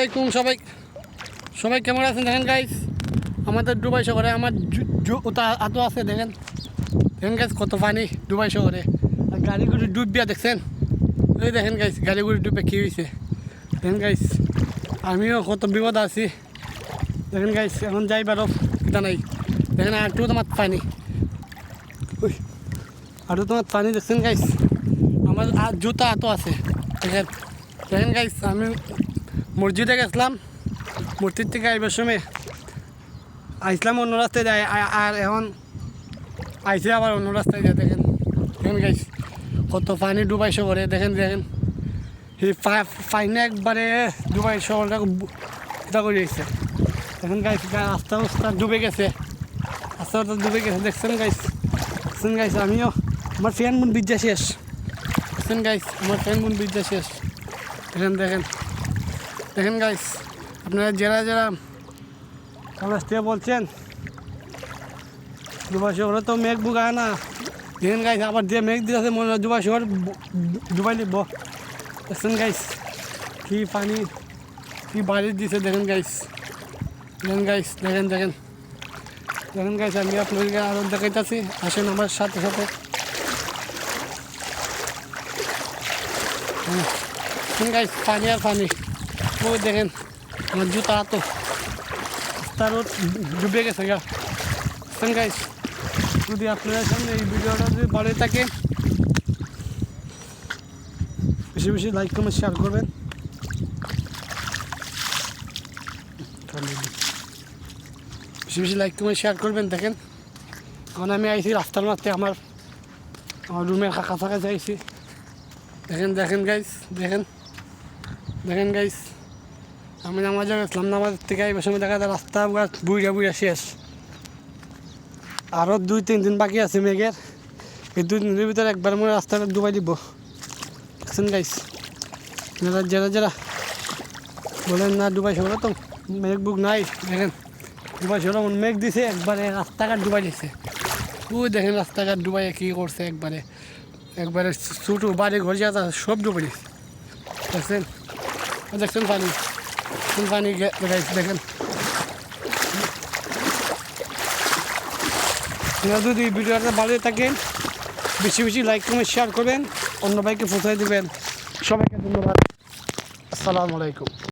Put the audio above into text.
আলাইকুম সবাই সবাই কেমন আছেন? দেখেন গাইস, আমাদের দুবাই শহরে আমার ওটা আতো আছে। দেখেন দেখেন গাইস, কত পানি দুবাই শহরে। আর গাড়িগুলি ডুবিয়া দেখছেন? ওই দেখেন গাইস, গাড়িগুলি ডুবে কী হয়েছে দেখেন গাইস। আমিও কত বিপদ আছি দেখেন গাইস। এখন যাই বারো এটা নাই। দেখেন আটু তোমার পানি, ওই আটু তোমার পানি দেখছেন গাইস। আমার আর জুতা আতো আছে। দেখেন দেখেন গাইস, আমি মসজিদে গেছিলাম, মসজিদ থেকে আইবার সময় আইসলাম অন্য রাস্তায় যায়, আর এখন আইসে আবার অন্য রাস্তায় যায়। দেখেন দেখেন গাইস, কত পানি ডুবাই শহরে। দেখেন দেখেন এই পানি একবারে ডুবাই শহরটা এটা করে দিয়েছে। দেখেন গাইস, রাস্তা রাস্তা ডুবে গেছে, রাস্তা রাস্তা ডুবে গেছে। দেখছেন গাইস, দেখছেন গাইস, আমিও আমার ফ্যান বোন বিদ্যা শেষ। দেখছেন গাইস, আমার ফ্যান বোন বিদ্যা শেষ। দেখেন দেখেন দেখেন গাইস, আপনারা যারা যারা কলেজ থেকে বলছেন দুবাই শহরে তো মেঘ বুগায় না, দেখেন গাইস আবার যে মেঘ দিতেছে মনে হয় দুবাই শহর ডুবাই নিব। দেখছেন গাইস কি পানি, কি বাড়ি দিছে। দেখেন গাইস, দেখেন গাইস, দেখেন দেখেন দেখেন গাইস, আমি আপনাদেরকে আরও দেখাইতেছি, আসেন আমার সাথে সাথে। দেখেন গাইস, পানি আর পানি। ওই দেখেন আমার জুতা তো তার ডুবে গেছে গা। দেখেন গাইস, যদি আপনাদের সামনে এই ভিডিওটা যদি ভালো থাকে বেশি বেশি লাইক কমেন্ট শেয়ার করবেন। বেশি বেশি লাইক কমেন্ট শেয়ার করবেন। দেখেন এখন আমি আইছি রাস্তার মাঝে, আমার রুমের কাছাকাছি আইছি। দেখেন দেখেন গাইস, দেখেন দেখেন গাইস, আমি নামাজে গেছিলাম, নামাজের থেকে এই সময় দেখা যায় রাস্তা বুড়া বুড়া শেষ। আরও 2-3 দিন বাকি আছে মেঘের। এই 2 দিনের ভিতরে একবার মনে রাস্তাটা ডুবাই দিব। দেখছেন গাইস, যারা যারা যারা বলেন না ডুবাই শহরে তো মেঘ বুক নাই, দেখেন ডুবাই শহরে মেঘ দিছে, একবারে রাস্তাঘাট ডুবাই দিছে। ওই দেখেন রাস্তাঘাট ডুবাই কী করছে, একবারে একবারে ছোটো বাড়ি ঘর যা সব ডুবে দিচ্ছে। দেখছেন দেখছেন পানি, পানি দেখেন। যদি ভিডিওটা ভালো থাকে বেশি বেশি লাইক কমেন্ট শেয়ার করবেন, অন্য ভাইকে পৌঁছায় দেবেন। সবাইকে ধন্যবাদ। আসসালামু আলাইকুম।